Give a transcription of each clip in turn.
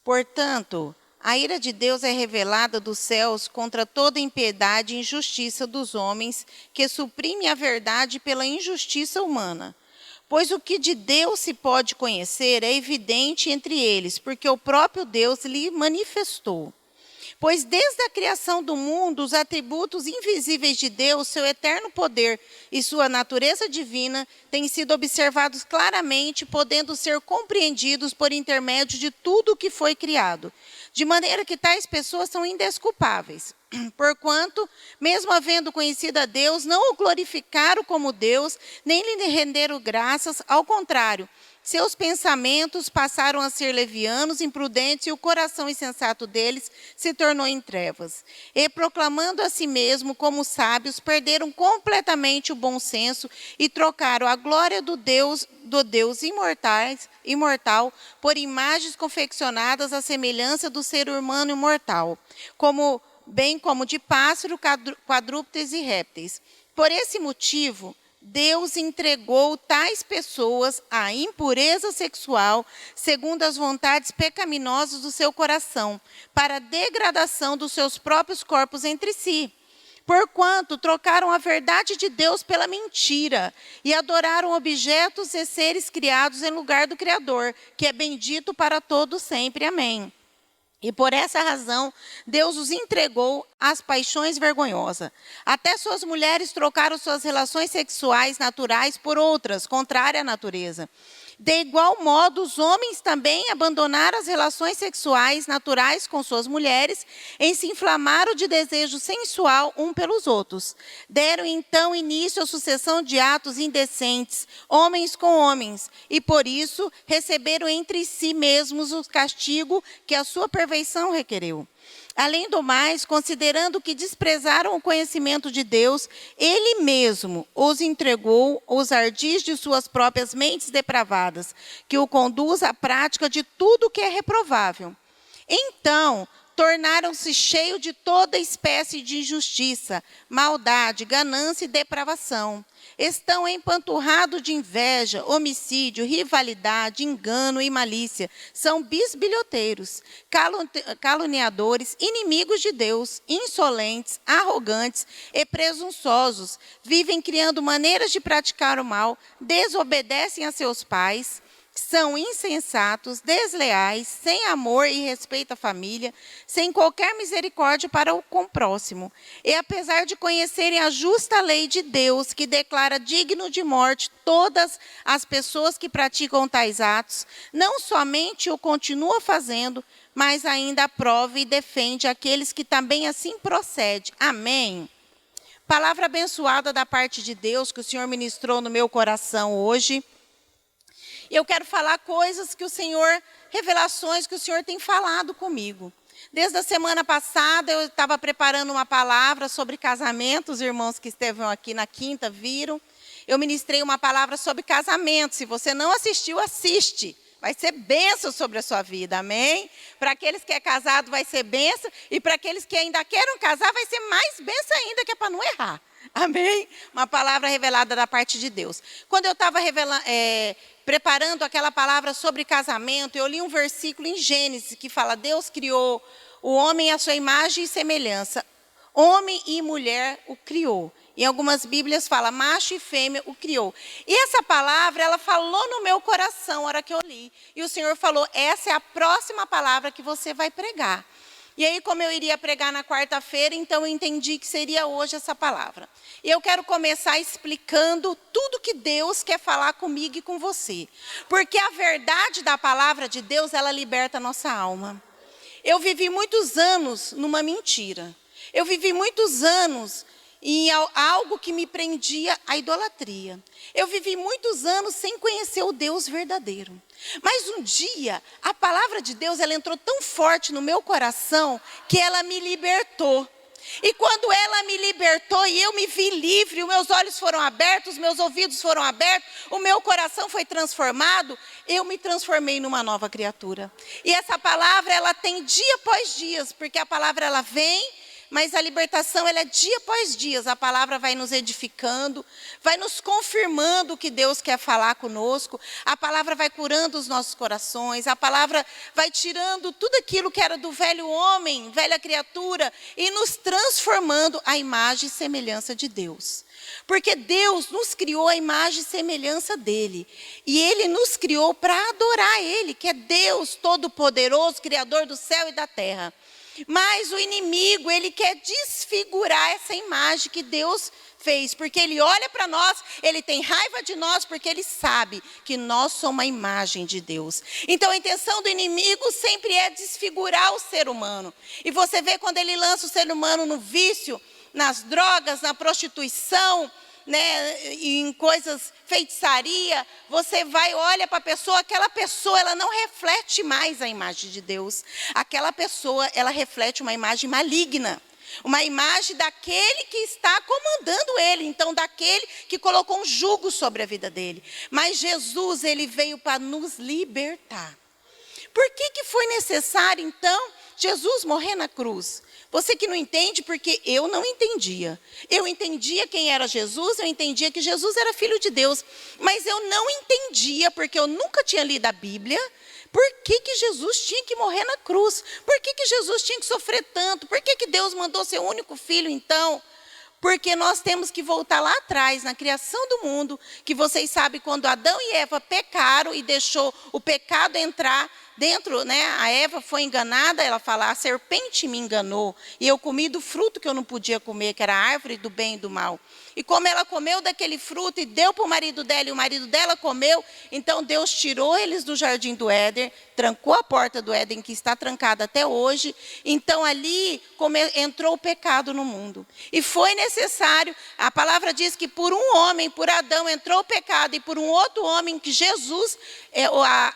Portanto, a ira de Deus é revelada dos céus contra toda impiedade e injustiça dos homens que suprimem a verdade pela injustiça humana. Pois o que de Deus se pode conhecer é evidente entre eles, porque o próprio Deus lhe manifestou. Pois desde a criação do mundo, os atributos invisíveis de Deus, seu eterno poder e sua natureza divina têm sido observados claramente, podendo ser compreendidos por intermédio de tudo o que foi criado. De maneira que tais pessoas são indesculpáveis. Porquanto, mesmo havendo conhecido a Deus, não o glorificaram como Deus, nem lhe renderam graças, ao contrário, seus pensamentos passaram a ser levianos, imprudentes, e o coração insensato deles se tornou em trevas. E, proclamando a si mesmo como sábios, perderam completamente o bom senso e trocaram a glória do Deus imortal por imagens confeccionadas à semelhança do ser humano imortal, bem como de pássaro, quadrúpedes e répteis. Por esse motivo, Deus entregou tais pessoas à impureza sexual, segundo as vontades pecaminosas do seu coração, para a degradação dos seus próprios corpos entre si. Porquanto trocaram a verdade de Deus pela mentira e adoraram objetos e seres criados em lugar do Criador, que é bendito para todos sempre. Amém. E por essa razão, Deus os entregou às paixões vergonhosas. Até suas mulheres trocaram suas relações sexuais naturais por outras, contrárias à natureza. De igual modo, os homens também abandonaram as relações sexuais naturais com suas mulheres e se inflamaram de desejo sensual um pelos outros. Deram então início à sucessão de atos indecentes, homens com homens, e por isso receberam entre si mesmos o castigo que a sua perfeição requereu. Além do mais, considerando que desprezaram o conhecimento de Deus, Ele mesmo os entregou aos ardis de suas próprias mentes depravadas, que o conduz à prática de tudo que é reprovável. Então, tornaram-se cheios de toda espécie de injustiça, maldade, ganância e depravação. Estão empanturrados de inveja, homicídio, rivalidade, engano e malícia. São bisbilhoteiros, caluniadores, inimigos de Deus, insolentes, arrogantes e presunçosos. Vivem criando maneiras de praticar o mal, desobedecem a seus pais, são insensatos, desleais, sem amor e respeito à família, sem qualquer misericórdia para com o próximo. E apesar de conhecerem a justa lei de Deus, que declara digno de morte todas as pessoas que praticam tais atos, não somente o continua fazendo, mas ainda aprova e defende aqueles que também assim procedem. Amém. Palavra abençoada da parte de Deus que o Senhor ministrou no meu coração hoje. Eu quero falar coisas que o Senhor, revelações que o Senhor tem falado comigo. Desde a semana passada, eu estava preparando uma palavra sobre casamento. Os irmãos que estiveram aqui na quinta viram. Eu ministrei uma palavra sobre casamento. Se você não assistiu, assiste. Vai ser bênção sobre a sua vida, amém? Para aqueles que é casado, vai ser bênção. E para aqueles que ainda querem casar, vai ser mais bênção ainda, que é para não errar. Amém? Uma palavra revelada da parte de Deus. Quando eu estava preparando aquela palavra sobre casamento, eu li um versículo em Gênesis que fala: Deus criou o homem à sua imagem e semelhança. Homem e mulher o criou. Em algumas Bíblias fala macho e fêmea o criou. E essa palavra, ela falou no meu coração na hora que eu li. E o Senhor falou: essa é a próxima palavra que você vai pregar. E aí, como eu iria pregar na quarta-feira, então eu entendi que seria hoje essa palavra. E eu quero começar explicando tudo que Deus quer falar comigo e com você. Porque a verdade da palavra de Deus, ela liberta a nossa alma. Eu vivi muitos anos numa mentira. Eu vivi muitos anos em algo que me prendia à idolatria. Eu vivi muitos anos sem conhecer o Deus verdadeiro. Mas um dia, a palavra de Deus, ela entrou tão forte no meu coração que ela me libertou. E quando ela me libertou e eu me vi livre, os meus olhos foram abertos, os meus ouvidos foram abertos, o meu coração foi transformado, eu me transformei numa nova criatura. E essa palavra, ela tem dia após dia, porque a palavra, ela vem, mas a libertação ela é dia após dia. A palavra vai nos edificando, vai nos confirmando o que Deus quer falar conosco. A palavra vai curando os nossos corações. A palavra vai tirando tudo aquilo que era do velho homem, velha criatura, e nos transformando à imagem e semelhança de Deus. Porque Deus nos criou a imagem e semelhança dele. E ele nos criou para adorar ele, que é Deus Todo-Poderoso, Criador do céu e da terra. Mas o inimigo, ele quer desfigurar essa imagem que Deus fez. Porque ele olha para nós, ele tem raiva de nós, porque ele sabe que nós somos a imagem de Deus. Então a intenção do inimigo sempre é desfigurar o ser humano. E você vê quando ele lança o ser humano no vício, nas drogas, na prostituição, né, em coisas, feitiçaria, você vai, olha para a pessoa, aquela pessoa, ela não reflete mais a imagem de Deus. Aquela pessoa, ela reflete uma imagem maligna. Uma imagem daquele que está comandando ele, então daquele que colocou um jugo sobre a vida dele. Mas Jesus, ele veio para nos libertar. Por que foi necessário, então, Jesus morrer na cruz? Você que não entende, porque eu não entendia. Eu entendia quem era Jesus, eu entendia que Jesus era filho de Deus. Mas eu não entendia, porque eu nunca tinha lido a Bíblia, por que Jesus tinha que morrer na cruz? Por que Jesus tinha que sofrer tanto? Por que Deus mandou seu único filho, então? Porque nós temos que voltar lá atrás, na criação do mundo, que vocês sabem, quando Adão e Eva pecaram e deixou o pecado entrar dentro, né? A Eva foi enganada, ela fala, a serpente me enganou, e eu comi do fruto que eu não podia comer, que era a árvore do bem e do mal. E como ela comeu daquele fruto e deu para o marido dela, e o marido dela comeu, então Deus tirou eles do jardim do Éden, trancou a porta do Éden, que está trancada até hoje. Então ali entrou o pecado no mundo. E foi necessário, a palavra diz que por um homem, por Adão, entrou o pecado, e por um outro homem, que Jesus,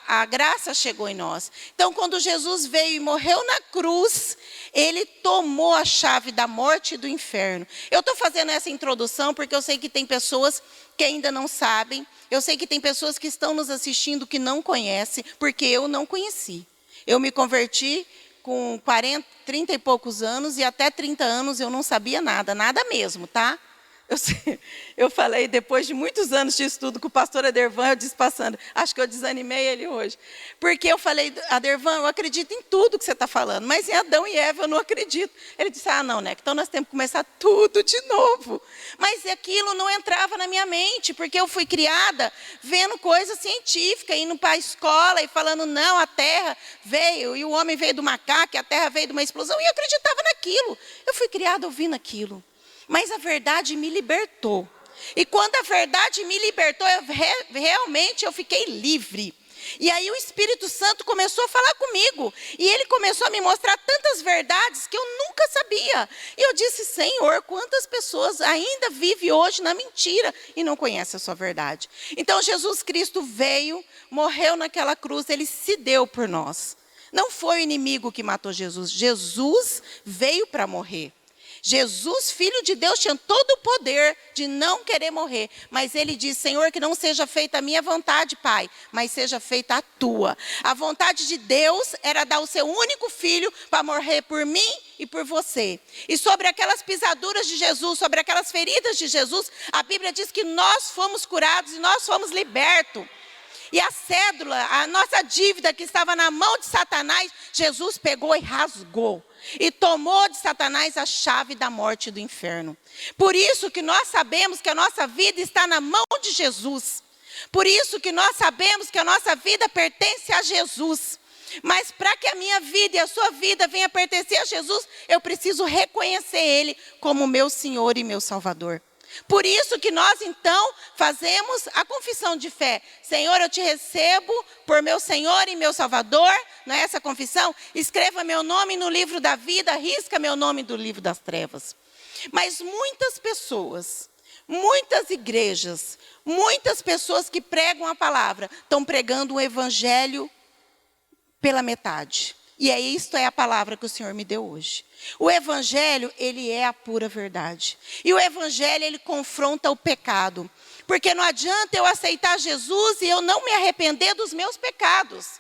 a graça chegou em nós. Então quando Jesus veio e morreu na cruz, ele tomou a chave da morte e do inferno. Eu estou fazendo essa introdução porque eu sei que tem pessoas que ainda não sabem. Eu sei que tem pessoas que estão nos assistindo que não conhecem, porque eu não conheci. Eu me converti com 30 e poucos anos, e até 30 anos eu não sabia nada, nada mesmo, tá? Eu falei, depois de muitos anos de estudo com o pastor Adervan, eu disse passando, acho que eu desanimei ele hoje. Porque eu falei, Adervan, eu acredito em tudo que você está falando, mas em Adão e Eva eu não acredito. Ele disse, não, né? Então nós temos que começar tudo de novo. Mas aquilo não entrava na minha mente, porque eu fui criada vendo coisa científica, indo para a escola e falando, não, a terra veio, e o homem veio do macaco, e a terra veio de uma explosão, e eu acreditava naquilo. Eu fui criada ouvindo aquilo. Mas a verdade me libertou. E quando a verdade me libertou, realmente eu fiquei livre. E aí o Espírito Santo começou a falar comigo. E ele começou a me mostrar tantas verdades que eu nunca sabia. E eu disse, Senhor, quantas pessoas ainda vivem hoje na mentira e não conhecem a sua verdade. Então Jesus Cristo veio, morreu naquela cruz, ele se deu por nós. Não foi o inimigo que matou Jesus. Jesus veio para morrer. Jesus, filho de Deus, tinha todo o poder de não querer morrer. Mas ele disse, Senhor, que não seja feita a minha vontade, Pai, mas seja feita a tua. A vontade de Deus era dar o seu único filho para morrer por mim e por você. E sobre aquelas pisaduras de Jesus, sobre aquelas feridas de Jesus, a Bíblia diz que nós fomos curados e nós fomos libertos. E a cédula, a nossa dívida que estava na mão de Satanás, Jesus pegou e rasgou. E tomou de Satanás a chave da morte e do inferno. Por isso que nós sabemos que a nossa vida está na mão de Jesus. Por isso que nós sabemos que a nossa vida pertence a Jesus. Mas para que a minha vida e a sua vida venha pertencer a Jesus, eu preciso reconhecer Ele como meu Senhor e meu Salvador. Por isso que nós então fazemos a confissão de fé. Senhor, eu te recebo por meu Senhor e meu Salvador. Não é essa a confissão? Escreva meu nome no livro da vida, risca meu nome do livro das trevas. Mas muitas pessoas, muitas igrejas, muitas pessoas que pregam a palavra, estão pregando o evangelho pela metade. E isto é a palavra que o Senhor me deu hoje. O evangelho, ele é a pura verdade. E o evangelho, ele confronta o pecado. Porque não adianta eu aceitar Jesus e eu não me arrepender dos meus pecados.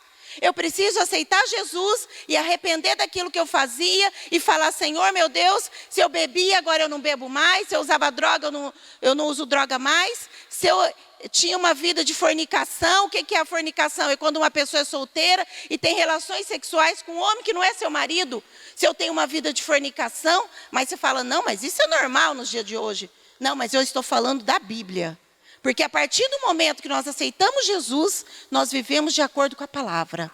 Eu preciso aceitar Jesus e arrepender daquilo que eu fazia e falar, Senhor, meu Deus, se eu bebia, agora eu não bebo mais. Se eu usava droga, eu não uso droga mais. Se eu tinha uma vida de fornicação, o que é a fornicação? É quando uma pessoa é solteira e tem relações sexuais com um homem que não é seu marido. Se eu tenho uma vida de fornicação, mas você fala, não, mas isso é normal nos dias de hoje. Não, mas eu estou falando da Bíblia. Porque a partir do momento que nós aceitamos Jesus, nós vivemos de acordo com a palavra.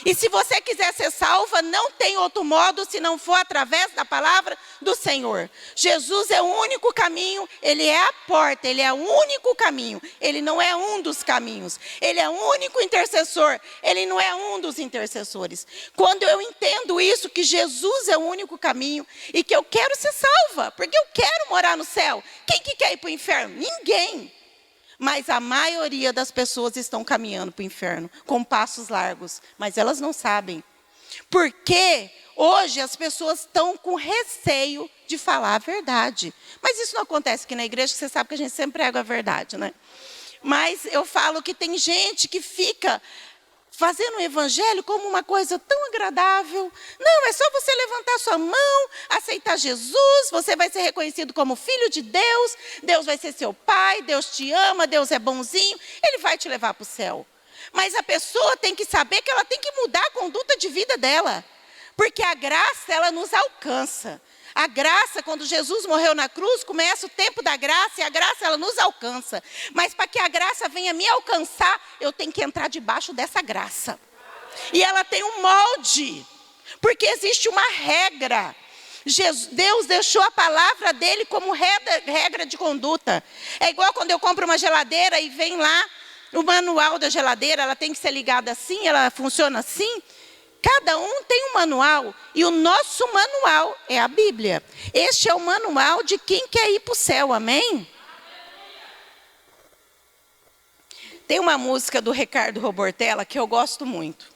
E se você quiser ser salva, não tem outro modo se não for através da palavra do Senhor. Jesus é o único caminho, Ele é a porta, Ele é o único caminho. Ele não é um dos caminhos. Ele é o único intercessor, Ele não é um dos intercessores. Quando eu entendo isso, que Jesus é o único caminho e que eu quero ser salva, porque eu quero morar no céu. Quem que quer ir para o inferno? Ninguém. Mas a maioria das pessoas estão caminhando para o inferno, com passos largos. Mas elas não sabem. Porque hoje as pessoas estão com receio de falar a verdade. Mas isso não acontece aqui na igreja, você sabe que a gente sempre prega a verdade, né? Mas eu falo que tem gente que fica fazendo o evangelho como uma coisa tão agradável. Não, é só você levantar sua mão, aceitar Jesus, você vai ser reconhecido como filho de Deus, Deus vai ser seu pai, Deus te ama, Deus é bonzinho, Ele vai te levar para o céu. Mas a pessoa tem que saber que ela tem que mudar a conduta de vida dela, porque a graça, ela nos alcança. A graça, quando Jesus morreu na cruz, começa o tempo da graça, e a graça, ela nos alcança. Mas para que a graça venha me alcançar, eu tenho que entrar debaixo dessa graça. E ela tem um molde, porque existe uma regra. Deus deixou a palavra dele como regra de conduta. É igual quando eu compro uma geladeira e vem lá o manual da geladeira, ela tem que ser ligada assim, ela funciona assim. Cada um tem um manual, e o nosso manual é a Bíblia. Este é o manual de quem quer ir para o céu, amém? Tem uma música do Ricardo Robortella que eu gosto muito.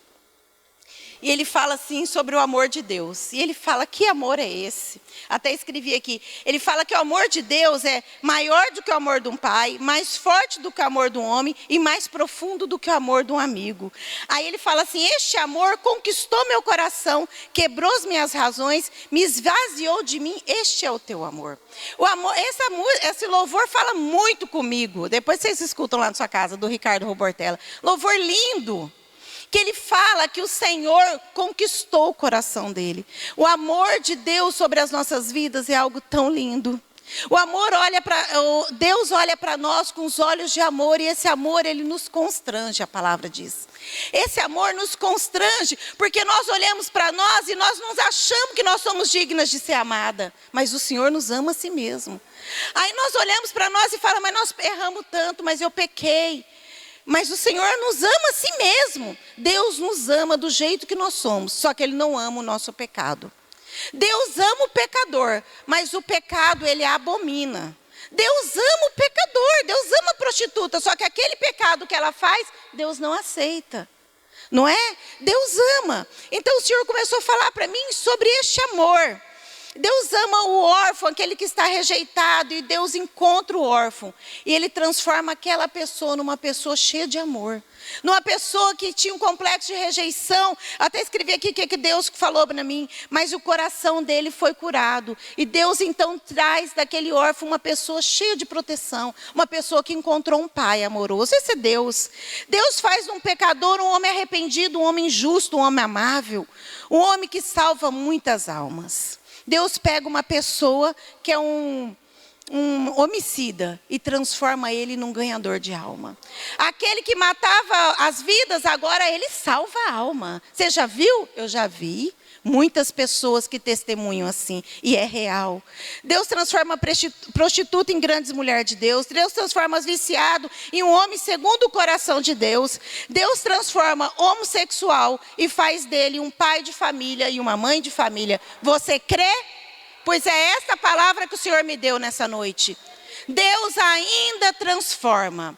E ele fala assim sobre o amor de Deus. E ele fala, que amor é esse? Até escrevi aqui. Ele fala que o amor de Deus é maior do que o amor de um pai, mais forte do que o amor de um homem e mais profundo do que o amor de um amigo. Aí ele fala assim, este amor conquistou meu coração, quebrou as minhas razões, me esvaziou de mim, este é o teu amor. O amor, esse louvor fala muito comigo. Depois vocês escutam lá na sua casa, do Ricardo Robortella. Louvor lindo. Que ele fala que o Senhor conquistou o coração dele. O amor de Deus sobre as nossas vidas é algo tão lindo. Deus olha para nós com os olhos de amor, e esse amor, ele nos constrange, a palavra diz. Esse amor nos constrange, porque nós olhamos para nós e nós não achamos que nós somos dignas de ser amada. Mas o Senhor nos ama a si mesmo. Aí nós olhamos para nós e falamos, mas nós erramos tanto, mas eu pequei. Mas o Senhor nos ama a si mesmo. Deus nos ama do jeito que nós somos, só que Ele não ama o nosso pecado. Deus ama o pecador, mas o pecado Ele abomina. Deus ama o pecador, Deus ama a prostituta, só que aquele pecado que ela faz, Deus não aceita. Não é? Deus ama. Então o Senhor começou a falar para mim sobre este amor. Deus ama o órfão, aquele que está rejeitado, e Deus encontra o órfão. E Ele transforma aquela pessoa numa pessoa cheia de amor. Numa pessoa que tinha um complexo de rejeição. Até escrevi aqui o que Deus falou para mim. Mas o coração dele foi curado. E Deus então traz daquele órfão uma pessoa cheia de proteção. Uma pessoa que encontrou um pai amoroso. Esse é Deus. Deus faz de um pecador um homem arrependido, um homem justo, um homem amável. Um homem que salva muitas almas. Deus pega uma pessoa que é um homicida e transforma ele num ganhador de alma. Aquele que matava as vidas, agora ele salva a alma. Você já viu? Eu já vi muitas pessoas que testemunham assim, e é real. Deus transforma prostituta em grandes mulheres de Deus. Deus transforma viciado em um homem segundo o coração de Deus. Deus transforma homossexual e faz dele um pai de família e uma mãe de família. Você crê? Pois é essa palavra que o Senhor me deu nessa noite. Deus ainda transforma.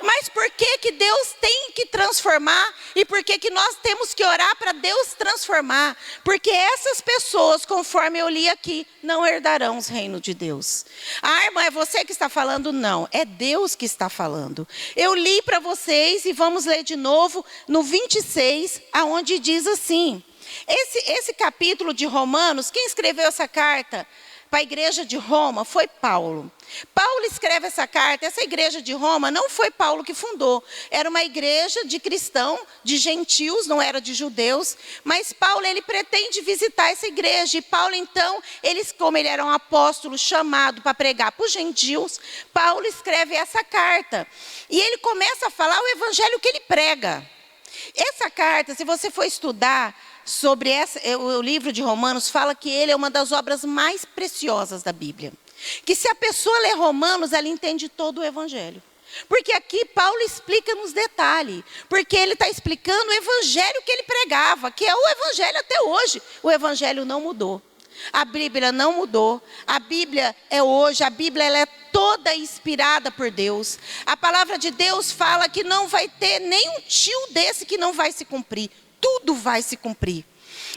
Mas por que que Deus tem que transformar? E por que que nós temos que orar para Deus transformar? Porque essas pessoas, conforme eu li aqui, não herdarão os reinos de Deus. Ah, irmã, é você que está falando? Não, é Deus que está falando. Eu li para vocês e vamos ler de novo no 26, aonde diz assim. Esse capítulo de Romanos, quem escreveu essa carta para a igreja de Roma foi Paulo. Paulo escreve essa carta. Essa igreja de Roma não foi Paulo que fundou. Era uma igreja de cristãos, de gentios, não era de judeus. Mas Paulo, ele pretende visitar essa igreja. E Paulo, então, como ele era um apóstolo chamado para pregar para os gentios, Paulo escreve essa carta. E ele começa a falar o evangelho que ele prega. Essa carta, se você for estudar sobre o livro de Romanos, fala que ele é uma das obras mais preciosas da Bíblia. Que se a pessoa lê Romanos, ela entende todo o evangelho. Porque aqui Paulo explica nos detalhes. Porque ele está explicando o evangelho que ele pregava, que é o evangelho até hoje. O evangelho não mudou. A Bíblia não mudou. A Bíblia é hoje, a Bíblia ela é toda inspirada por Deus. A palavra de Deus fala que não vai ter nenhum tio desse que não vai se cumprir. Tudo vai se cumprir.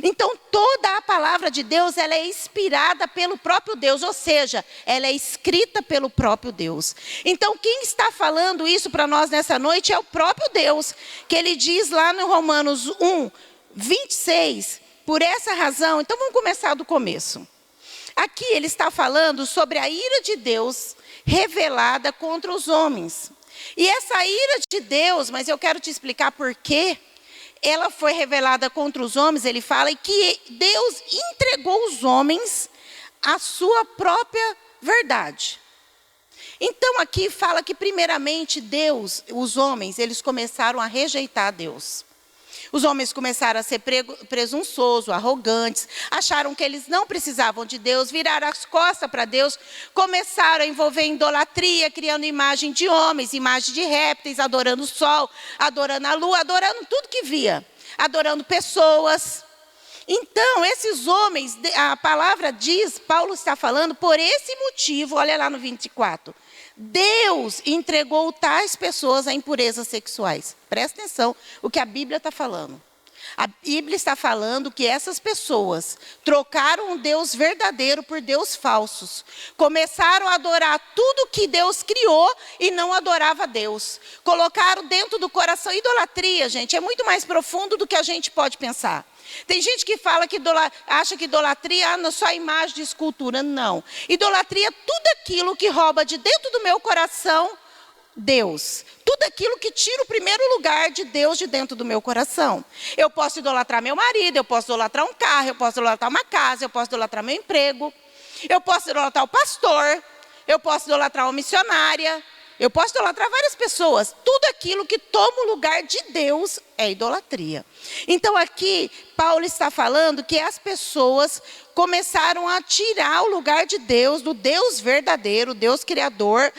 Então, toda a palavra de Deus, ela é inspirada pelo próprio Deus, ou seja, ela é escrita pelo próprio Deus. Então, quem está falando isso para nós nessa noite é o próprio Deus, que ele diz lá no Romanos 1, 26, por essa razão, então vamos começar do começo. Aqui ele está falando sobre a ira de Deus revelada contra os homens. E essa ira de Deus, mas eu quero te explicar por quê. Ela foi revelada contra os homens, ele fala, e que Deus entregou os homens à sua própria verdade. Então aqui fala que primeiramente Deus, os homens, eles começaram a rejeitar Deus. Os homens começaram a ser presunçosos, arrogantes, acharam que eles não precisavam de Deus, viraram as costas para Deus, começaram a envolver em idolatria, criando imagem de homens, imagem de répteis, adorando o sol, adorando a lua, adorando tudo que via, adorando pessoas. Então, esses homens, a palavra diz, Paulo está falando, por esse motivo, olha lá no 24, Deus entregou tais pessoas a impurezas sexuais. Presta atenção o que a Bíblia está falando. A Bíblia está falando que essas pessoas trocaram o Deus verdadeiro por Deus falsos. Começaram a adorar tudo que Deus criou e não adorava a Deus. Colocaram dentro do coração idolatria, gente, é muito mais profundo do que a gente pode pensar. Tem gente que fala que acha que idolatria é só imagem de escultura. Não. Idolatria é tudo aquilo que rouba de dentro do meu coração Deus. Tudo aquilo que tira o primeiro lugar de Deus de dentro do meu coração. Eu posso idolatrar meu marido, eu posso idolatrar um carro, eu posso idolatrar uma casa, eu posso idolatrar meu emprego, eu posso idolatrar o pastor, eu posso idolatrar uma missionária, eu posso idolatrar várias pessoas. Tudo aquilo que toma o lugar de Deus é idolatria. Então aqui, Paulo está falando que as pessoas começaram a tirar o lugar de Deus, do Deus verdadeiro, Deus criador,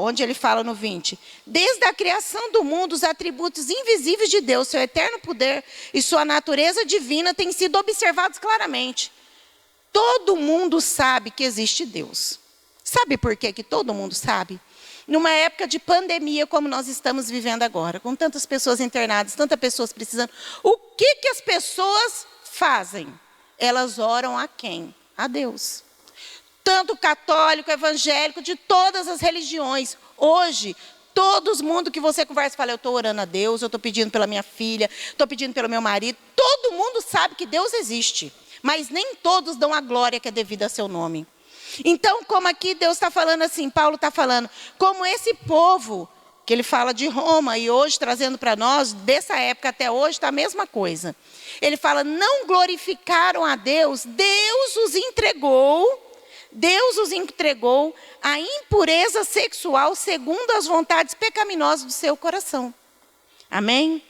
onde ele fala no 20. Desde a criação do mundo, os atributos invisíveis de Deus, seu eterno poder e sua natureza divina têm sido observados claramente. Todo mundo sabe que existe Deus. Sabe por quê que todo mundo sabe? Numa época de pandemia como nós estamos vivendo agora, com tantas pessoas internadas, tantas pessoas precisando, o que as pessoas fazem? Elas oram a quem? A Deus. Tanto católico, evangélico, de todas as religiões. Hoje, todo mundo que você conversa fala, eu estou orando a Deus, eu estou pedindo pela minha filha, estou pedindo pelo meu marido. Todo mundo sabe que Deus existe, mas nem todos dão a glória que é devida a seu nome. Então, como aqui Deus está falando assim, Paulo está falando, como esse povo, que ele fala de Roma, e hoje trazendo para nós, dessa época até hoje, está a mesma coisa. Ele fala, não glorificaram a Deus, Deus os entregou à impureza sexual segundo as vontades pecaminosas do seu coração. Amém?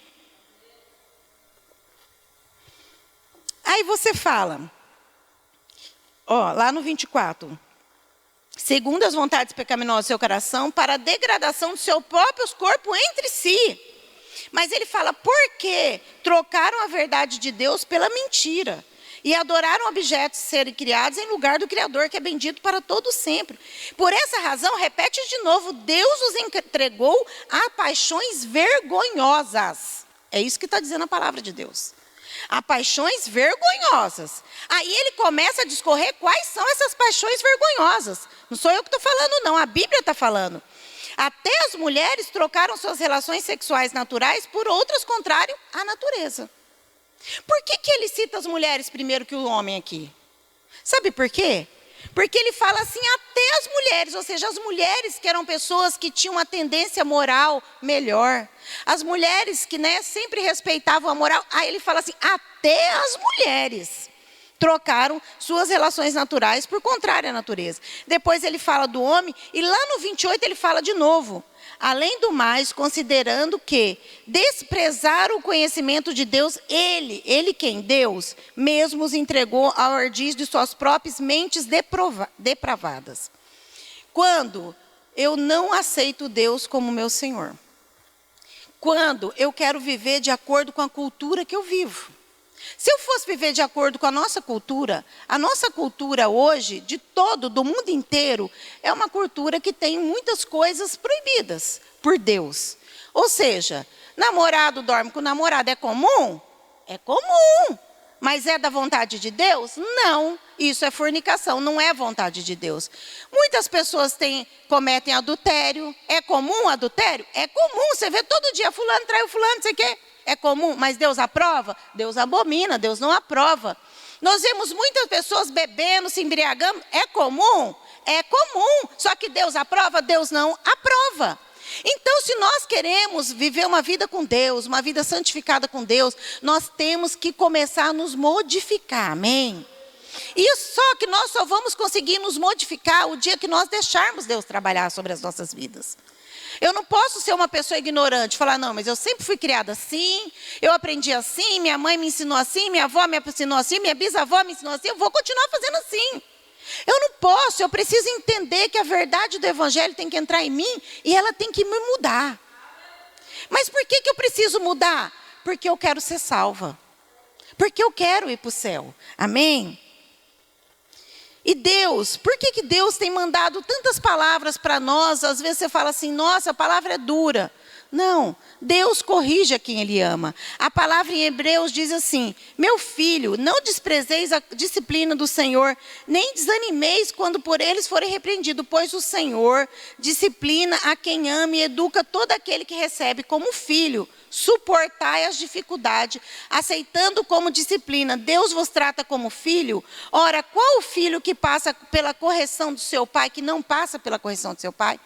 Aí você fala... lá no 24. Segundo as vontades pecaminosas do seu coração, para a degradação do seu próprio corpo entre si. Mas ele fala, por quê? Trocaram a verdade de Deus pela mentira. e adoraram objetos serem criados em lugar do Criador, que é bendito para todo sempre. Por essa razão, repete de novo, Deus os entregou a paixões vergonhosas. É isso que está dizendo a palavra de Deus. A paixões vergonhosas. Aí ele começa a discorrer quais são essas paixões vergonhosas. Não sou eu que estou falando, não. A Bíblia está falando. Até as mulheres trocaram suas relações sexuais naturais por outras contrárias à natureza. Por que ele cita as mulheres primeiro que o homem aqui? Sabe por quê? Porque ele fala assim, até as mulheres, ou seja, as mulheres que eram pessoas que tinham uma tendência moral melhor. As mulheres que sempre respeitavam a moral. Aí ele fala assim, até as mulheres trocaram suas relações naturais por contrária à natureza. Depois ele fala do homem, e lá no 28 ele fala de novo. Além do mais, considerando que desprezar o conhecimento de Deus, ele quem? Deus, mesmo os entregou ao ardis de suas próprias mentes depravadas. Quando eu não aceito Deus como meu Senhor. Quando eu quero viver de acordo com a cultura que eu vivo. Se eu fosse viver de acordo com a nossa cultura hoje, do mundo inteiro, é uma cultura que tem muitas coisas proibidas por Deus. Ou seja, namorado dorme com namorado é comum? É comum. Mas é da vontade de Deus? Não. Isso é fornicação, não é vontade de Deus. Muitas pessoas cometem adultério. É comum adultério? É comum. Você vê todo dia, fulano traiu fulano, não sei o quê. É comum, mas Deus aprova? Deus abomina, Deus não aprova. Nós vemos muitas pessoas bebendo, se embriagando. É comum? É comum. Só que Deus aprova? Deus não aprova. Então, se nós queremos viver uma vida com Deus, uma vida santificada com Deus, nós temos que começar a nos modificar, amém? E só que nós só vamos conseguir nos modificar o dia que nós deixarmos Deus trabalhar sobre as nossas vidas. Eu não posso ser uma pessoa ignorante, falar, não, mas eu sempre fui criada assim, eu aprendi assim, minha mãe me ensinou assim, minha avó me ensinou assim, minha bisavó me ensinou assim, eu vou continuar fazendo assim. Eu não posso, eu preciso entender que a verdade do Evangelho tem que entrar em mim e ela tem que me mudar. Mas por que eu preciso mudar? Porque eu quero ser salva. Porque eu quero ir para o céu. Amém? E Deus, por que Deus tem mandado tantas palavras para nós? Às vezes você fala assim, nossa, a palavra é dura. Não, Deus corrige a quem Ele ama. A palavra em Hebreus diz assim, meu filho, não desprezeis a disciplina do Senhor, nem desanimeis quando por eles forem repreendidos, pois o Senhor disciplina a quem ama e educa todo aquele que recebe como filho. Suportai as dificuldades, aceitando como disciplina. Deus vos trata como filho. Ora, qual o filho que passa pela correção do seu pai, que não passa pela correção do seu pai?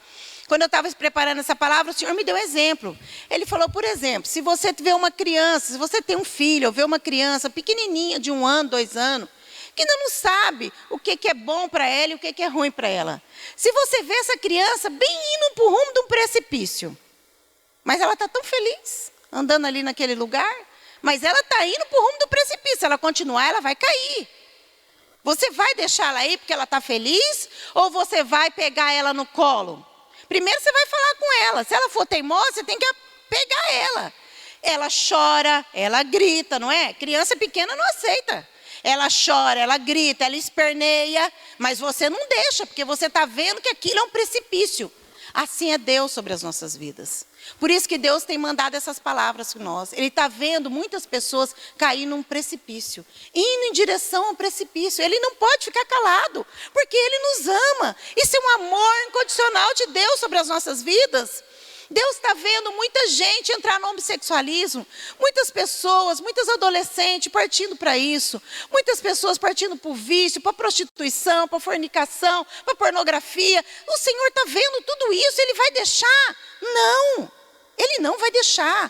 Quando eu estava preparando essa palavra, o Senhor me deu um exemplo. Ele falou, por exemplo, se você vê uma criança, se você tem um filho, ou vê uma criança pequenininha, de 1 ano, 2 anos, que ainda não sabe o que é bom para ela e o que é ruim para ela. Se você vê essa criança bem indo para o rumo de um precipício, mas ela está tão feliz, andando ali naquele lugar, mas ela está indo para o rumo do precipício. Se ela continuar, ela vai cair. Você vai deixar ela aí porque ela está feliz? Ou você vai pegar ela no colo? Primeiro você vai falar com ela. Se ela for teimosa, você tem que pegar ela. Ela chora, ela grita, não é? Criança pequena não aceita. Ela chora, ela grita, ela esperneia, mas você não deixa, porque você está vendo que aquilo é um precipício. Assim é Deus sobre as nossas vidas. Por isso que Deus tem mandado essas palavras para nós. Ele está vendo muitas pessoas cair num precipício, indo em direção ao precipício. Ele não pode ficar calado, porque Ele nos ama. Isso é um amor incondicional de Deus sobre as nossas vidas. Deus está vendo muita gente entrar no homossexualismo, muitas pessoas, muitos adolescentes partindo para isso, muitas pessoas partindo para o vício, para a prostituição, para a fornicação, para a pornografia. O Senhor está vendo tudo isso, Ele vai deixar? Não, Ele não vai deixar.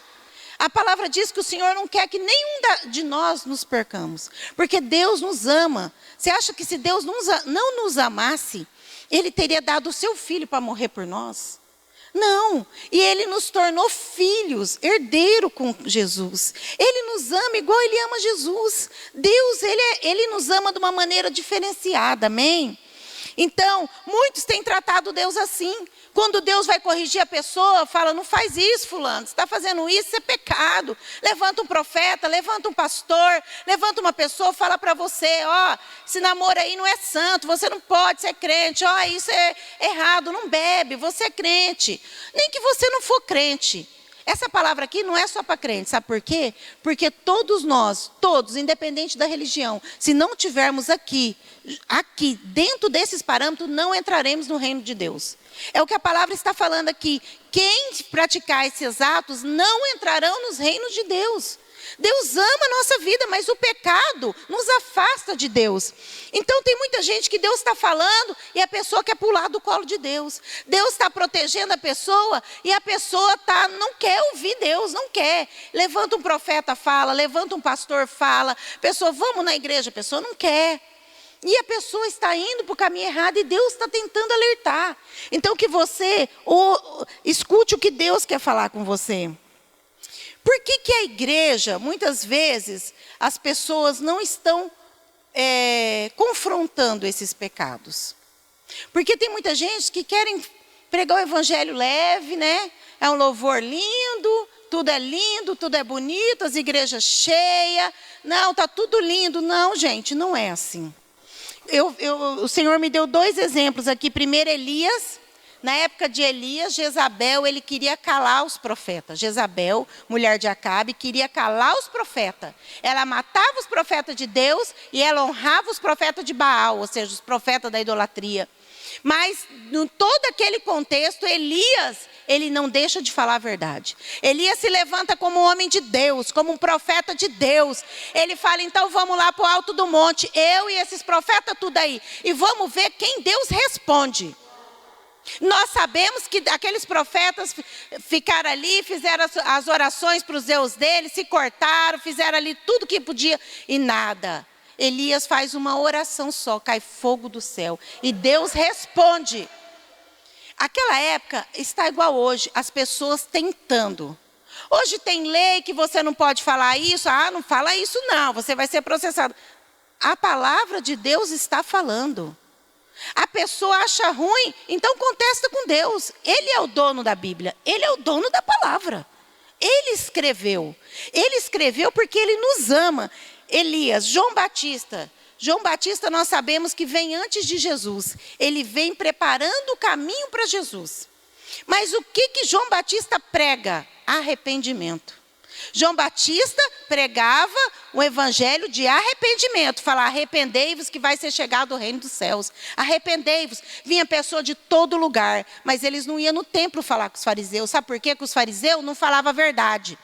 A palavra diz que o Senhor não quer que nenhum de nós nos percamos, porque Deus nos ama. Você acha que se Deus não nos amasse, Ele teria dado o seu Filho para morrer por nós? Não, e Ele nos tornou filhos, herdeiro com Jesus. Ele nos ama igual Ele ama Jesus. Deus, Ele nos ama de uma maneira diferenciada, amém? Então, muitos têm tratado Deus assim. Quando Deus vai corrigir a pessoa, fala, não faz isso, fulano, você está fazendo isso é pecado. Levanta um profeta, levanta um pastor, levanta uma pessoa, fala para você, ó, esse namoro aí não é santo, você não pode ser crente, ó, isso é errado, não bebe, você é crente. Nem que você não for crente. Essa palavra aqui não é só para crente, sabe por quê? Porque todos nós, todos, independente da religião, se não tivermos aqui, dentro desses parâmetros, não entraremos no reino de Deus. É o que a palavra está falando aqui. Quem praticar esses atos não entrarão nos reinos de Deus. Deus ama a nossa vida, mas o pecado nos afasta de Deus. Então tem muita gente que Deus está falando e a pessoa quer pular do colo de Deus. Deus está protegendo a pessoa e a pessoa não quer ouvir Deus, não quer. Levanta um profeta, fala, levanta um pastor, fala. Pessoa, vamos na igreja, a pessoa não quer. E a pessoa está indo para o caminho errado e Deus está tentando alertar. Então que você escute o que Deus quer falar com você. Por que a igreja, muitas vezes, as pessoas não estão confrontando esses pecados? Porque tem muita gente que querem pregar o evangelho leve, né? É um louvor lindo, tudo é bonito, as igrejas cheias. Não, está tudo lindo. Não, gente, não é assim. O Senhor me deu 2 exemplos aqui. Primeiro, Elias. Na época de Elias, Jezabel, ele queria calar os profetas. Jezabel, mulher de Acabe, queria calar os profetas. Ela matava os profetas de Deus e ela honrava os profetas de Baal, ou seja, os profetas da idolatria. Mas, em todo aquele contexto, Elias, ele não deixa de falar a verdade. Elias se levanta como um homem de Deus, como um profeta de Deus. Ele fala, então vamos lá para o alto do monte, eu e esses profetas tudo aí. E vamos ver quem Deus responde. Nós sabemos que aqueles profetas ficaram ali, fizeram as orações para os deus deles, se cortaram, fizeram ali tudo que podia e nada. Elias faz uma oração só, cai fogo do céu e Deus responde. Aquela época está igual hoje, as pessoas tentando. Hoje tem lei que você não pode falar isso, não fala isso não, você vai ser processado. A palavra de Deus está falando. A pessoa acha ruim, então contesta com Deus. Ele é o dono da Bíblia, ele é o dono da palavra. Ele escreveu porque ele nos ama. Elias, João Batista nós sabemos que vem antes de Jesus. Ele vem preparando o caminho para Jesus. Mas o que João Batista prega? Arrependimento. João Batista pregava o evangelho de arrependimento. Falar, arrependei-vos que vai ser chegado o reino dos céus. Arrependei-vos. Vinha pessoa de todo lugar. Mas eles não iam no templo falar com os fariseus. Sabe por quê? Que os fariseus não falavam a verdade.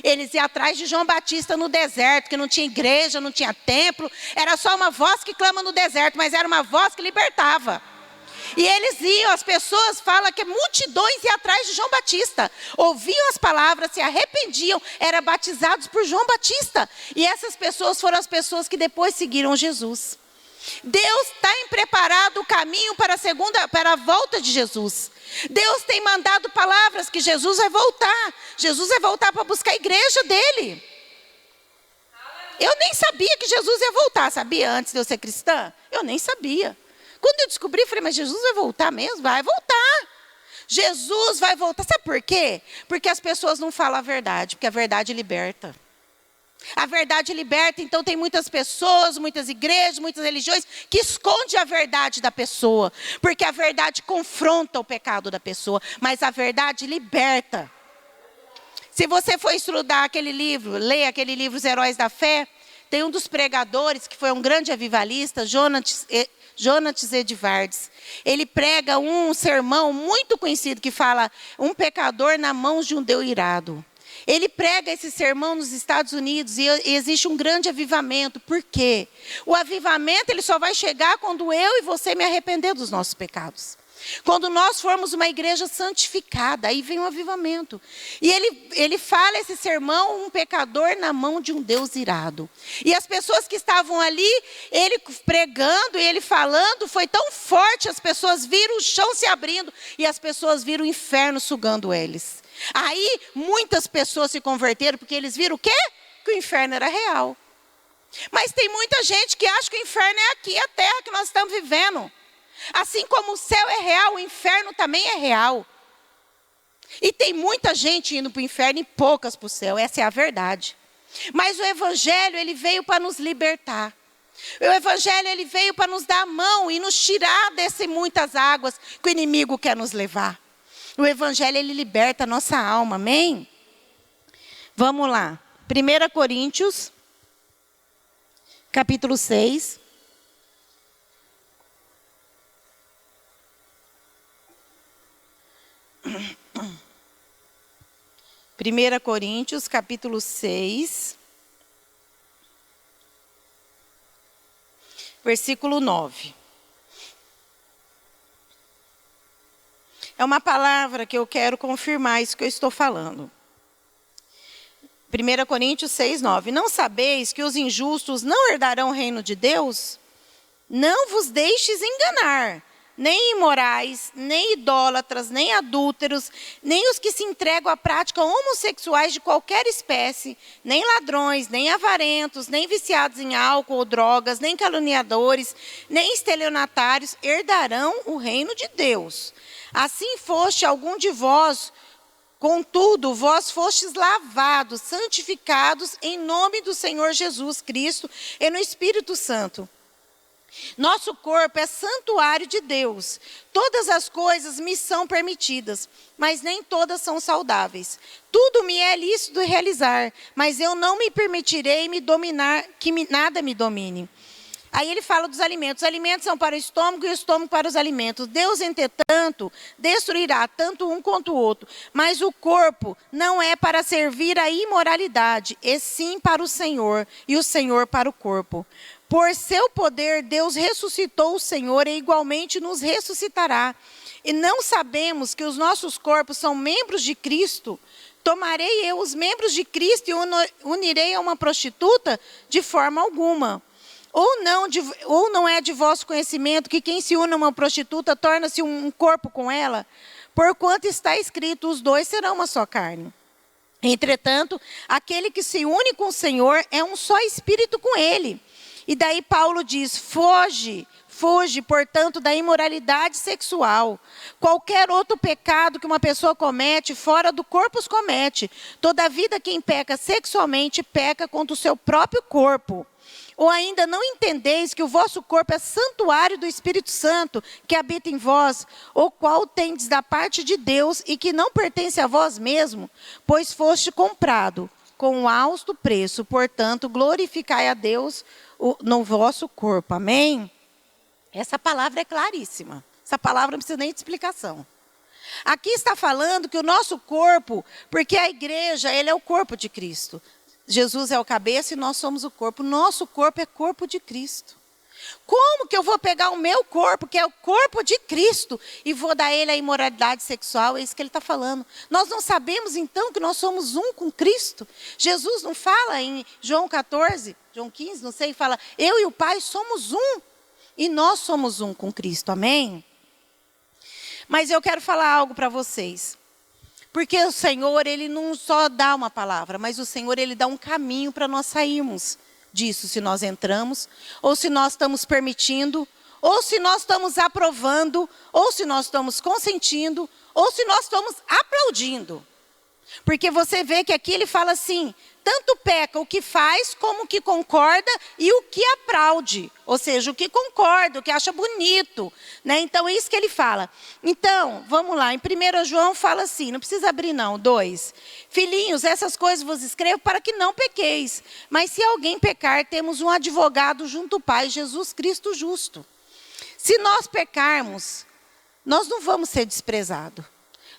Eles iam atrás de João Batista no deserto, que não tinha igreja, não tinha templo. Era só uma voz que clama no deserto, mas era uma voz que libertava. E eles iam, as pessoas falam que multidões iam atrás de João Batista. Ouviam as palavras, se arrependiam, eram batizados por João Batista. E essas pessoas foram as pessoas que depois seguiram Jesus. Deus tem preparado o caminho para a volta de Jesus. Deus tem mandado palavras que Jesus vai voltar. Jesus vai voltar para buscar a igreja dele. Eu nem sabia que Jesus ia voltar, sabia? Antes de eu ser cristã, eu nem sabia. Quando eu descobri, eu falei, mas Jesus vai voltar mesmo? Vai voltar. Jesus vai voltar. Sabe por quê? Porque as pessoas não falam a verdade, porque a verdade liberta. A verdade liberta, então tem muitas pessoas, muitas igrejas, muitas religiões que escondem a verdade da pessoa. Porque a verdade confronta o pecado da pessoa, mas a verdade liberta. Se você for estudar aquele livro, ler aquele livro Os Heróis da Fé, tem um dos pregadores que foi um grande avivalista, Jonas Edwards. Ele prega um sermão muito conhecido que fala um pecador na mão de um Deus irado. Ele prega esse sermão nos Estados Unidos e existe um grande avivamento. Por quê? O avivamento ele só vai chegar quando eu e você me arrepender dos nossos pecados. Quando nós formos uma igreja santificada, aí vem o avivamento. E ele fala esse sermão, um pecador na mão de um Deus irado. E as pessoas que estavam ali, ele pregando e ele falando, foi tão forte, as pessoas viram o chão se abrindo e as pessoas viram o inferno sugando eles. Aí muitas pessoas se converteram porque eles viram o quê? Que o inferno era real. Mas tem muita gente que acha que o inferno é aqui, a terra que nós estamos vivendo. Assim como o céu é real, o inferno também é real. E tem muita gente indo para o inferno e poucas para o céu, essa é a verdade. Mas o evangelho, ele veio para nos libertar. O evangelho, ele veio para nos dar a mão e nos tirar dessas muitas águas que o inimigo quer nos levar. O evangelho, ele liberta a nossa alma, amém? Vamos lá. 1 Coríntios, capítulo 6. Primeira Coríntios, capítulo 6, versículo 9. É uma palavra que eu quero confirmar isso que eu estou falando. 1 Coríntios 6, 9. Não sabeis que os injustos não herdarão o reino de Deus? Não vos deixes enganar. Nem imorais, nem idólatras, nem adúlteros, nem os que se entregam à prática homossexuais de qualquer espécie, nem ladrões, nem avarentos, nem viciados em álcool ou drogas, nem caluniadores, nem estelionatários herdarão o reino de Deus. Assim foste algum de vós, contudo, vós fostes lavados, santificados em nome do Senhor Jesus Cristo e no Espírito Santo. Nosso corpo é santuário de Deus. Todas as coisas me são permitidas, mas nem todas são saudáveis. Tudo me é lícito realizar, mas eu não me permitirei me dominar, nada me domine. Aí ele fala dos alimentos. Os alimentos são para o estômago e o estômago para os alimentos. Deus, entretanto, destruirá tanto um quanto o outro. Mas o corpo não é para servir à imoralidade, e sim para o Senhor, e o Senhor para o corpo. Por seu poder, Deus ressuscitou o Senhor e igualmente nos ressuscitará. E não sabemos que os nossos corpos são membros de Cristo? Tomarei eu os membros de Cristo e unirei a uma prostituta? De forma alguma. Ou não é de vosso conhecimento que quem se une a uma prostituta torna-se um corpo com ela? Porquanto está escrito, os dois serão uma só carne. Entretanto, aquele que se une com o Senhor é um só espírito com ele. E daí Paulo diz, foge, portanto, da imoralidade sexual. Qualquer outro pecado que uma pessoa comete, fora do corpo os comete. Todavia, quem peca sexualmente, peca contra o seu próprio corpo. Ou ainda não entendeis que o vosso corpo é santuário do Espírito Santo, que habita em vós, o qual tendes da parte de Deus, e que não pertence a vós mesmo, pois foste comprado com um alto preço. Portanto, glorificai a Deus no vosso corpo. Amém? Essa palavra é claríssima. Essa palavra não precisa nem de explicação. Aqui está falando que o nosso corpo, porque a igreja, ele é o corpo de Cristo. Jesus é o cabeça e nós somos o corpo. Nosso corpo é corpo de Cristo. Como que eu vou pegar o meu corpo, que é o corpo de Cristo, e vou dar ele a imoralidade sexual? É isso que ele está falando. Nós não sabemos então que nós somos um com Cristo? Jesus não fala em João 14, João 15, não sei, fala, eu e o Pai somos um. E nós somos um com Cristo, amém? Mas eu quero falar algo para vocês. Porque o Senhor, ele não só dá uma palavra, mas o Senhor, ele dá um caminho para nós sairmos disso, se nós entramos, ou se nós estamos permitindo, ou se nós estamos aprovando, ou se nós estamos consentindo, ou se nós estamos aplaudindo. Porque você vê que aqui ele fala assim, tanto peca o que faz, como o que concorda e o que aplaude. Ou seja, o que concorda, o que acha bonito. Né? Então, é isso que ele fala. Então, vamos lá, em 1 João fala assim, não precisa abrir não, 2. Filhinhos, essas coisas vos escrevo para que não pequeis. Mas se alguém pecar, temos um advogado junto ao Pai, Jesus Cristo justo. Se nós pecarmos, nós não vamos ser desprezados.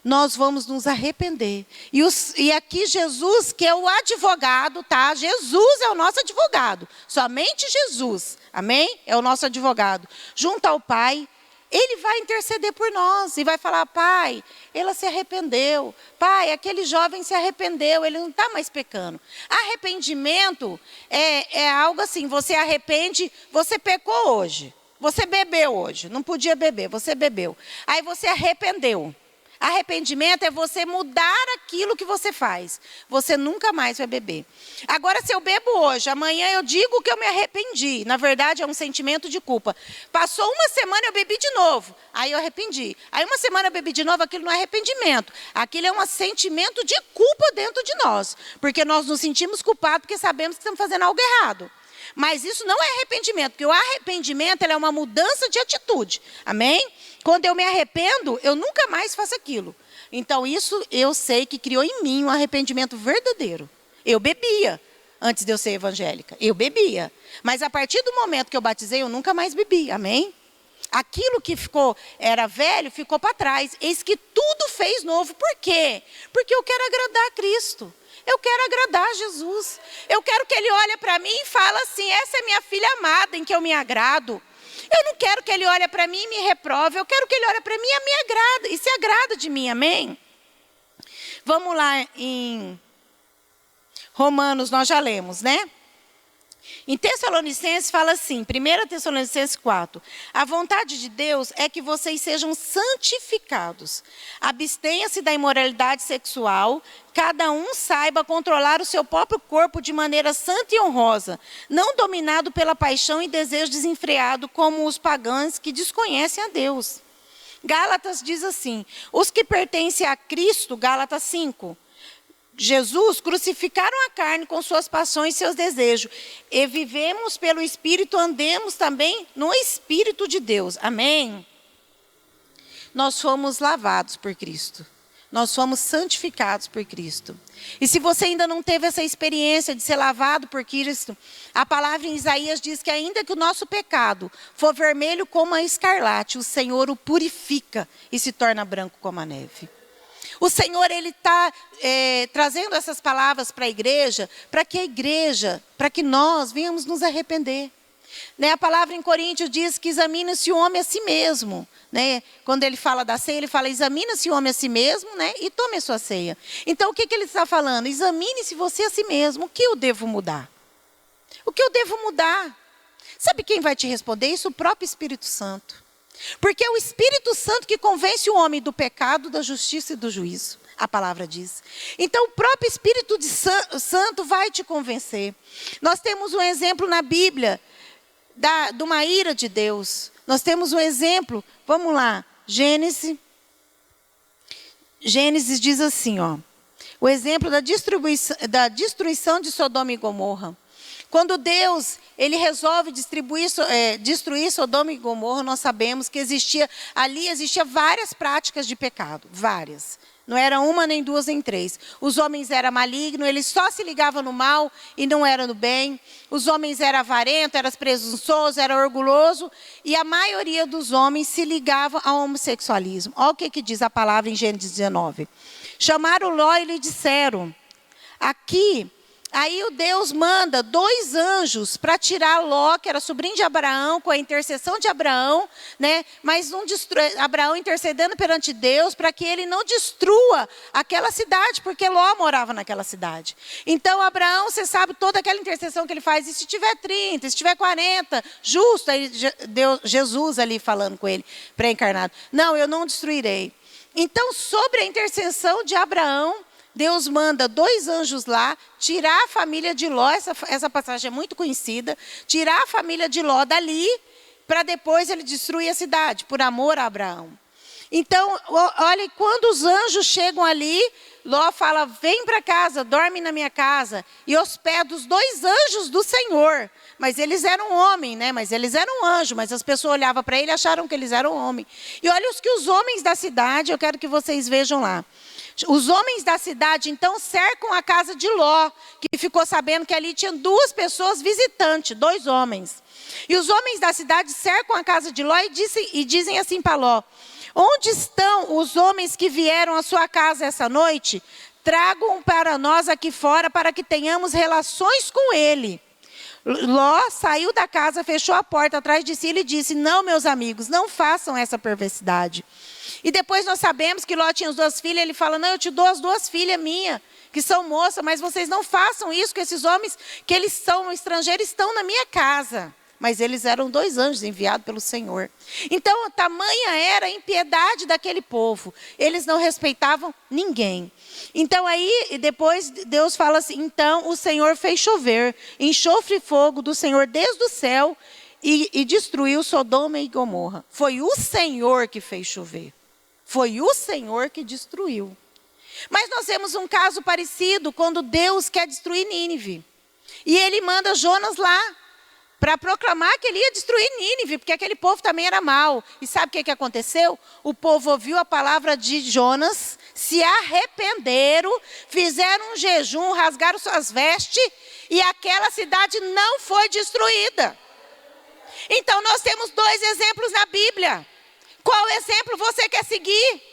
Nós vamos nos arrepender. E aqui Jesus, que é o advogado, tá? Jesus é o nosso advogado. Somente Jesus, amém? É o nosso advogado. Junto ao Pai, ele vai interceder por nós. E vai falar, Pai, ela se arrependeu. Pai, aquele jovem se arrependeu, ele não está mais pecando. Arrependimento é algo assim, você arrepende, você pecou hoje. Você bebeu hoje, não podia beber, você bebeu. Aí você arrependeu. Arrependimento é você mudar aquilo que você faz. Você nunca mais vai beber. Agora, se eu bebo hoje, amanhã eu digo que eu me arrependi. Na verdade, é um sentimento de culpa. Passou uma semana, eu bebi de novo. Aí eu arrependi. Aí uma semana eu bebi de novo, aquilo não é arrependimento. Aquilo é um sentimento de culpa dentro de nós. Porque nós nos sentimos culpados porque sabemos que estamos fazendo algo errado. Mas isso não é arrependimento, porque o arrependimento é uma mudança de atitude. Amém? Quando eu me arrependo, eu nunca mais faço aquilo. Então, isso eu sei que criou em mim um arrependimento verdadeiro. Eu bebia antes de eu ser evangélica. Eu bebia. Mas a partir do momento que eu batizei, eu nunca mais bebi. Amém? Aquilo que era velho, ficou para trás. Eis que tudo fez novo. Por quê? Porque eu quero agradar a Cristo. Eu quero agradar a Jesus. Eu quero que Ele olhe para mim e fale assim, essa é minha filha amada em que eu me agrado. Eu não quero que Ele olhe para mim e me reprove. Eu quero que Ele olhe para mim e me agrada. E se agrada de mim, amém? Vamos lá em Romanos, nós já lemos, né? Em Tessalonicenses fala assim, 1 Tessalonicenses 4. A vontade de Deus é que vocês sejam santificados. Abstenha-se da imoralidade sexual. Cada um saiba controlar o seu próprio corpo de maneira santa e honrosa, não dominado pela paixão e desejo desenfreado como os pagãos que desconhecem a Deus. Gálatas diz assim, os que pertencem a Cristo, Gálatas 5, Jesus crucificaram a carne com suas paixões e seus desejos. E vivemos pelo Espírito, andemos também no Espírito de Deus. Amém? Nós fomos lavados por Cristo. Nós fomos santificados por Cristo. E se você ainda não teve essa experiência de ser lavado por Cristo, a palavra em Isaías diz que ainda que o nosso pecado for vermelho como a escarlate, o Senhor o purifica e se torna branco como a neve. O Senhor, Ele está trazendo essas palavras para a igreja, para que nós venhamos nos arrepender. Né? A palavra em Coríntios diz que examine-se o homem a si mesmo. Né? Quando ele fala da ceia, ele fala, examine-se o homem a si mesmo, né? E tome a sua ceia. Então, o que ele está falando? Examine-se você a si mesmo. O que eu devo mudar? O que eu devo mudar? Sabe quem vai te responder isso? O próprio Espírito Santo. Porque é o Espírito Santo que convence o homem do pecado, da justiça e do juízo. A palavra diz. Então, o próprio Espírito Santo vai te convencer. Nós temos um exemplo na Bíblia de uma ira de Deus. Nós temos um exemplo, vamos lá, Gênesis diz assim, ó, o exemplo da destruição de Sodoma e Gomorra. Quando Deus, Ele resolve destruir Sodoma e Gomorra, nós sabemos que existia várias práticas de pecado, várias. Não era uma, nem duas, nem três. Os homens eram malignos, eles só se ligavam no mal e não eram no bem. Os homens eram avarentos, eram presunçosos, eram orgulhosos. E a maioria dos homens se ligava ao homossexualismo. Olha o que diz a palavra em Gênesis 19. Chamaram Ló e lhe disseram, aí o Deus manda 2 anjos para tirar Ló, que era sobrinho de Abraão, com a intercessão de Abraão, né? Mas não Abraão intercedendo perante Deus para que ele não destrua aquela cidade, porque Ló morava naquela cidade. Então Abraão, você sabe toda aquela intercessão que ele faz, e se tiver 30, se tiver 40, justo, aí Jesus ali falando com ele, pré-encarnado. Não, eu não destruirei. Então, sobre a intercessão de Abraão, Deus manda 2 anjos lá, tirar a família de Ló, essa passagem é muito conhecida, tirar a família de Ló dali, para depois ele destruir a cidade, por amor a Abraão. Então, olha, quando os anjos chegam ali, Ló fala, vem para casa, dorme na minha casa, e hospeda os 2 anjos do Senhor. Mas eles eram homem, né? Mas eles eram anjo, mas as pessoas olhavam para ele e acharam que eles eram homem. E olha os homens da cidade, eu quero que vocês vejam lá. Os homens da cidade, então, cercam a casa de Ló, que ficou sabendo que ali tinha 2 pessoas visitantes, 2 homens. E os homens da cidade cercam a casa de Ló e dizem assim para Ló, onde estão os homens que vieram à sua casa essa noite? Tragam para nós aqui fora para que tenhamos relações com ele. Ló saiu da casa, fechou a porta atrás de si e disse, não, meus amigos, não façam essa perversidade. E depois nós sabemos que Ló tinha as 2 filhas, ele fala, não, eu te dou as 2 filhas minhas, que são moças, mas vocês não façam isso com esses homens, que eles são estrangeiros, estão na minha casa. mas eles eram 2 anjos enviados pelo Senhor. Então, tamanha era a impiedade daquele povo. Eles não respeitavam ninguém. Então, aí, depois, Deus fala assim, então o Senhor fez chover enxofre e fogo do Senhor desde o céu e destruiu Sodoma e Gomorra. Foi o Senhor que fez chover. Foi o Senhor que destruiu. Mas nós temos um caso parecido quando Deus quer destruir Nínive. E ele manda Jonas lá para proclamar que ele ia destruir Nínive, porque aquele povo também era mau. E sabe o que aconteceu? O povo ouviu a palavra de Jonas, se arrependeram, fizeram um jejum, rasgaram suas vestes, e aquela cidade não foi destruída. Então nós temos 2 exemplos na Bíblia. Qual exemplo você quer seguir?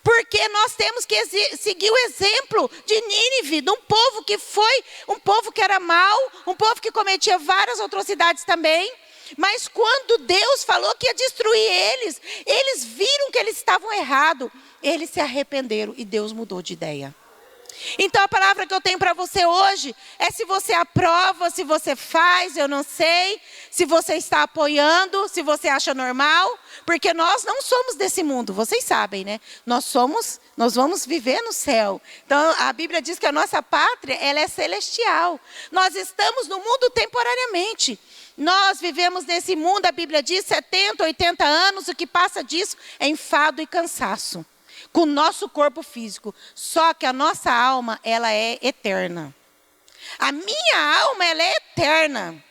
Porque nós temos que seguir o exemplo de Nínive, de um povo que foi, um povo que era mau, um povo que cometia várias atrocidades também. Mas quando Deus falou que ia destruir eles, eles viram que eles estavam errados. Eles se arrependeram e Deus mudou de ideia. Então a palavra que eu tenho para você hoje é se você aprova, se você faz, eu não sei, se você está apoiando, se você acha normal, porque nós não somos desse mundo, vocês sabem, né? Nós vamos viver no céu. Então a Bíblia diz que a nossa pátria, ela é celestial. Nós estamos no mundo temporariamente. Nós vivemos nesse mundo, a Bíblia diz, 70, 80 anos, o que passa disso é enfado e cansaço. Com o nosso corpo físico. Só que a nossa alma, ela é eterna. A minha alma, ela é eterna.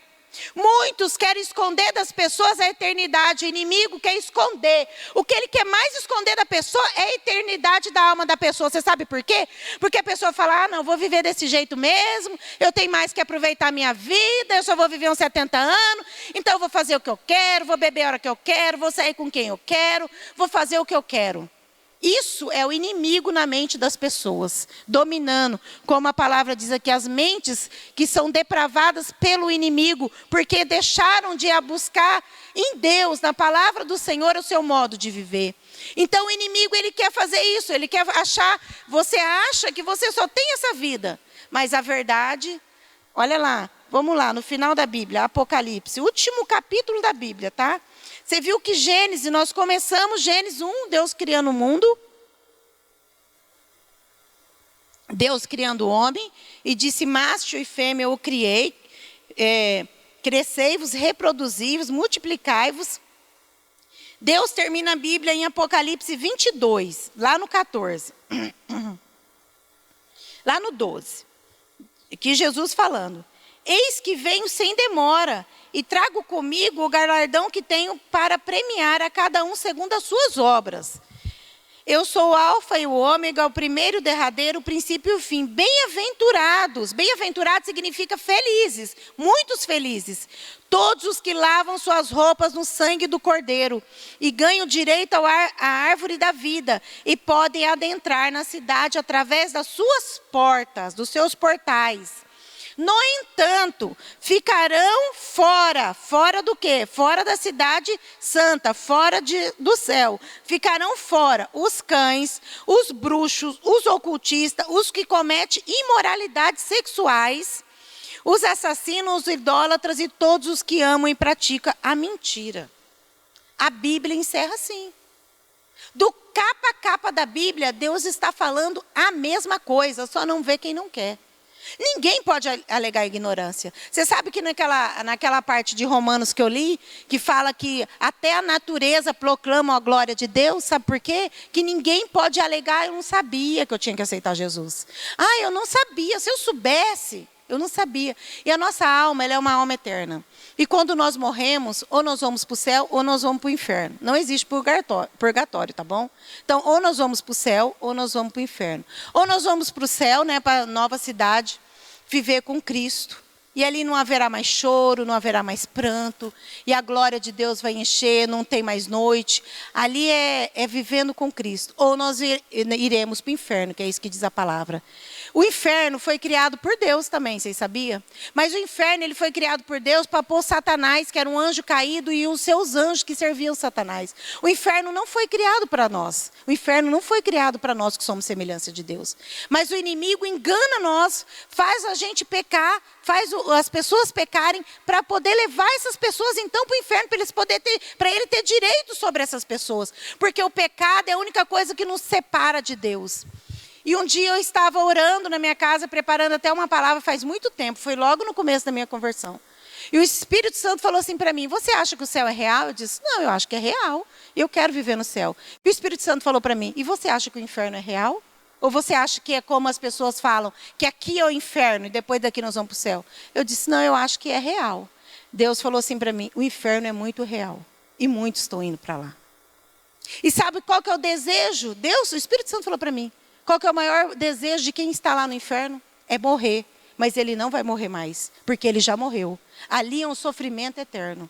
Muitos querem esconder das pessoas a eternidade. O inimigo quer esconder. O que ele quer mais esconder da pessoa é a eternidade da alma da pessoa. Você sabe por quê? Porque a pessoa fala, não, vou viver desse jeito mesmo. Eu tenho mais que aproveitar a minha vida. Eu só vou viver uns 70 anos. Então eu vou fazer o que eu quero. Vou beber a hora que eu quero. Vou sair com quem eu quero. Vou fazer o que eu quero. Isso é o inimigo na mente das pessoas, dominando, como a palavra diz aqui, as mentes que são depravadas pelo inimigo, porque deixaram de buscar em Deus, na palavra do Senhor, o seu modo de viver. Então o inimigo, ele quer fazer isso, ele quer achar, você acha que você só tem essa vida, mas a verdade, olha lá, vamos lá, no final da Bíblia, Apocalipse, último capítulo da Bíblia, tá? Você viu que Gênesis, nós começamos Gênesis 1, Deus criando o mundo. Deus criando o homem. E disse, macho e fêmea eu o criei. Crescei-vos, reproduzi-vos, multiplicai-vos. Deus termina a Bíblia em Apocalipse 22, lá no 14. Lá no 12. Aqui Jesus falando. Eis que venho sem demora, e trago comigo o galardão que tenho para premiar a cada um segundo as suas obras. Eu sou o alfa e o ômega, o primeiro e o derradeiro, o princípio e o fim. Bem-aventurados. Bem-aventurados significa felizes, muitos felizes. Todos os que lavam suas roupas no sangue do Cordeiro e ganham direito à árvore da vida e podem adentrar na cidade através das suas portas, dos seus portais. No entanto, ficarão fora do quê? Fora da cidade santa, fora do céu. Ficarão fora os cães, os bruxos, os ocultistas, os que cometem imoralidades sexuais, os assassinos, os idólatras e todos os que amam e praticam a mentira. A Bíblia encerra assim. Do capa a capa da Bíblia, Deus está falando a mesma coisa, só não vê quem não quer. Ninguém pode alegar ignorância. Você sabe que naquela parte de Romanos que eu li, que fala que até a natureza proclama a glória de Deus, sabe por quê? Que ninguém pode alegar, eu não sabia que eu tinha que aceitar Jesus. Eu não sabia, se eu soubesse, eu não sabia. E a nossa alma, ela é uma alma eterna. E quando nós morremos, ou nós vamos para o céu, ou nós vamos para o inferno. Não existe purgatório, tá bom? Então, ou nós vamos para o céu, ou nós vamos para o inferno. Ou nós vamos para o céu, né, para a nova cidade, viver com Cristo. E ali não haverá mais choro, não haverá mais pranto. E a glória de Deus vai encher, não tem mais noite. Ali é vivendo com Cristo. Ou nós iremos para o inferno, que é isso que diz a palavra. O inferno foi criado por Deus também, vocês sabiam? Mas o inferno ele foi criado por Deus para pôr Satanás, que era um anjo caído, e os seus anjos que serviam Satanás. O inferno não foi criado para nós. O inferno não foi criado para nós que somos semelhança de Deus. Mas o inimigo engana nós, faz a gente pecar, faz as pessoas pecarem, para poder levar essas pessoas então para o inferno, para ele ter direito sobre essas pessoas. Porque o pecado é a única coisa que nos separa de Deus. E um dia eu estava orando na minha casa, preparando até uma palavra faz muito tempo, foi logo no começo da minha conversão. E o Espírito Santo falou assim para mim, você acha que o céu é real? Eu disse, não, eu acho que é real, eu quero viver no céu. E o Espírito Santo falou para mim, e você acha que o inferno é real? Ou você acha que é como as pessoas falam, que aqui é o inferno e depois daqui nós vamos para o céu? Eu disse, não, eu acho que é real. Deus falou assim para mim, o inferno é muito real e muitos estão indo para lá. E sabe qual que é o desejo? Deus, o Espírito Santo falou para mim, qual que é o maior desejo de quem está lá no inferno? É morrer. Mas ele não vai morrer mais, porque ele já morreu. Ali é um sofrimento eterno.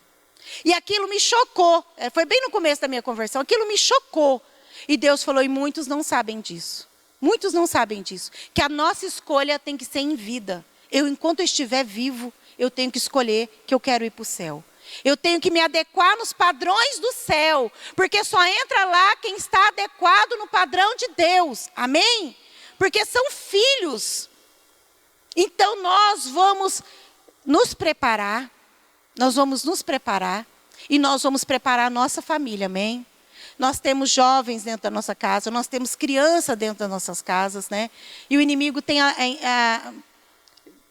E aquilo me chocou. Foi bem no começo da minha conversão. Aquilo me chocou. E Deus falou, e muitos não sabem disso. Muitos não sabem disso. Que a nossa escolha tem que ser em vida. Enquanto eu estiver vivo, eu tenho que escolher que eu quero ir para o céu. Eu tenho que me adequar nos padrões do céu, porque só entra lá quem está adequado no padrão de Deus, amém? Porque são filhos. Então nós vamos nos preparar, e nós vamos preparar a nossa família, amém? Nós temos jovens dentro da nossa casa, nós temos criança dentro das nossas casas, né? E o inimigo tem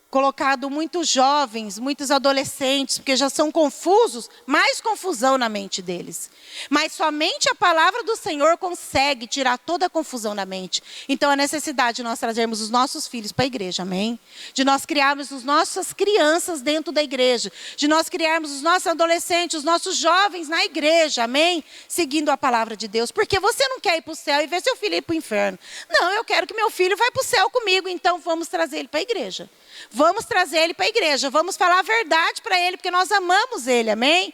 colocado muitos jovens, muitos adolescentes, porque já são confusos, mais confusão na mente deles. Mas somente a palavra do Senhor consegue tirar toda a confusão da mente. Então, a necessidade de nós trazermos os nossos filhos para a igreja, amém? De nós criarmos as nossas crianças dentro da igreja. De nós criarmos os nossos adolescentes, os nossos jovens na igreja, amém? Seguindo a palavra de Deus. Porque você não quer ir para o céu e ver seu filho ir para o inferno. Não, eu quero que meu filho vá para o céu comigo, então vamos trazer ele para a igreja. Vamos trazer ele para a igreja, vamos falar a verdade para ele, porque nós amamos ele, amém?